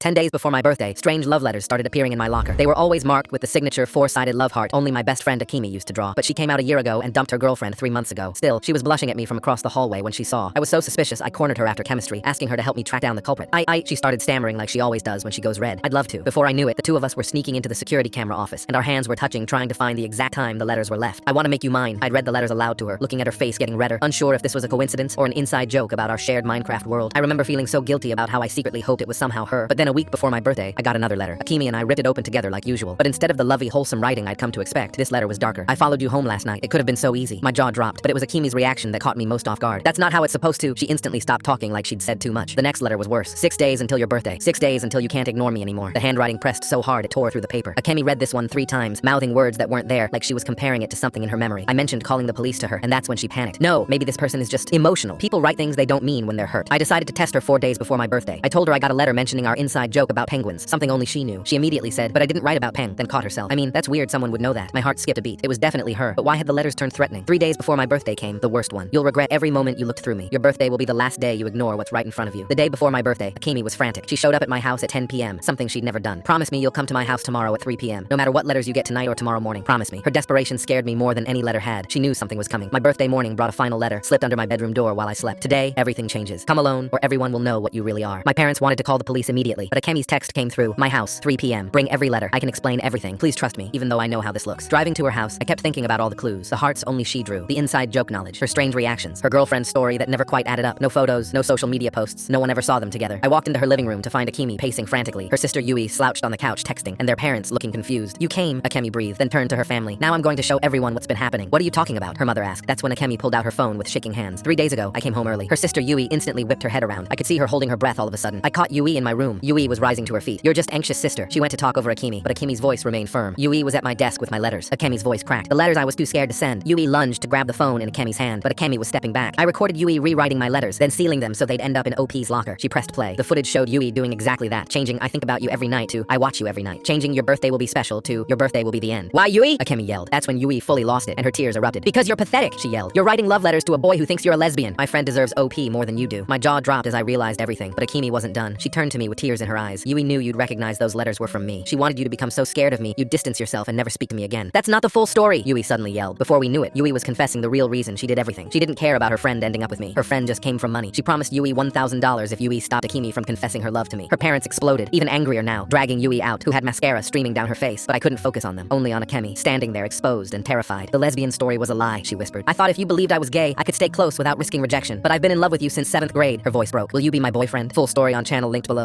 10 days before my birthday, strange love letters started appearing in my locker. They were always marked with the signature four-sided love heart only my best friend Akimi used to draw. But she came out a year ago and dumped her girlfriend 3 months ago. Still, she was blushing at me from across the hallway when she saw. I was so suspicious I cornered her after chemistry, asking her to help me track down the culprit. She started stammering like she always does when she goes red. I'd love to. Before I knew it, the two of us were sneaking into the security camera office, and our hands were touching, trying to find the exact time the letters were left. I want to make you mine. I'd read the letters aloud to her, looking at her face getting redder, unsure if this was a coincidence or an inside joke about our shared Minecraft world. I remember feeling so guilty about how I secretly hoped it was somehow her. But then a week before my birthday, I got another letter. Akimi and I ripped it open together like usual. But instead of the lovey, wholesome writing I'd come to expect, this letter was darker. I followed you home last night. It could have been so easy. My jaw dropped, but it was Akimi's reaction that caught me most off guard. That's not how it's supposed to. She instantly stopped talking like she'd said too much. The next letter was worse. 6 days until your birthday. 6 days until you can't ignore me anymore. The handwriting pressed so hard it tore through the paper. Akemi read this one 3 times, mouthing words that weren't there, like she was comparing it to something in her memory. I mentioned calling the police to her, and that's when she panicked. No, maybe this person is just emotional. People write things they don't mean when they're hurt. I decided to test her 4 days before my birthday. I told her I got a letter mentioning our inside joke about penguins, something only she knew. She immediately said, but I didn't write about Peng, then caught herself. I mean, that's weird someone would know that. My heart skipped a beat. It was definitely her, but why had the letters turned threatening? 3 days before my birthday came, the worst one. You'll regret every moment you looked through me. Your birthday will be the last day you ignore what's right in front of you. The day before my birthday, Akimi was frantic. She showed up at my house at 10 p.m., something she'd never done. Promise me you'll come to my house tomorrow at 3 p.m. No matter what letters you get tonight or tomorrow morning. Promise me. Her desperation scared me more than any letter had. She knew something was coming. My birthday morning brought a final letter, slipped under my bedroom door while I slept. Today, everything changes. Come alone, or everyone will know what you really are. My parents wanted to call the police immediately, but Akemi's text came through. My house, 3 p.m. Bring every letter. I can explain everything. Please trust me, even though I know how this looks. Driving to her house, I kept thinking about all the clues. The hearts only she drew. The inside joke knowledge. Her strange reactions. Her girlfriend's story that never quite added up. No photos, no social media posts. No one ever saw them together. I walked into her living room to find Akimi pacing frantically. Her sister Yui slouched on the couch texting, and their parents looking confused. You came, Akemi breathed, then turned to her family. Now I'm going to show everyone what's been happening. What are you talking about? Her mother asked. That's when Akemi pulled out her phone with shaking hands. 3 days ago, I came home early. Her sister Yui instantly whipped her head around. I could see her holding her breath all of a sudden. I caught Yui in my room. Yui was rising to her feet. You're just anxious, sister. She went to talk over Akimi, but Akimi's voice remained firm. Yui was at my desk with my letters. Akemi's voice cracked. The letters I was too scared to send. Yui lunged to grab the phone in Akemi's hand, but Akemi was stepping back. I recorded Yui rewriting my letters, then sealing them so they'd end up in OP's locker. She pressed play. The footage showed Yui doing exactly that, changing I think about you every night to I watch you every night. Changing your birthday will be special to your birthday will be the end. Why, Yui? Akemi yelled. That's when Yui fully lost it, and her tears erupted. Because you're pathetic, she yelled. You're writing love letters to a boy who thinks you're a lesbian. My friend deserves OP more than you do. My jaw dropped as I realized everything, but Akemi wasn't done. She turned to me with tears in her eyes. Yui knew you'd recognize those letters were from me. She wanted you to become so scared of me, you'd distance yourself and never speak to me again. That's not the full story, Yui suddenly yelled. Before we knew it, Yui was confessing the real reason she did everything. She didn't care about her friend ending up with me. Her friend just came from money. She promised Yui $1,000 if Yui stopped Akemi from confessing her love to me. Her parents exploded, even angrier now, dragging Yui out, who had mascara streaming down her face, but I couldn't focus on them, only on Akemi, standing there exposed and terrified. The lesbian story was a lie, she whispered. I thought if you believed I was gay, I could stay close without risking rejection, but I've been in love with you since 7th grade. Her voice broke. Will you be my boyfriend? Full story on channel linked below.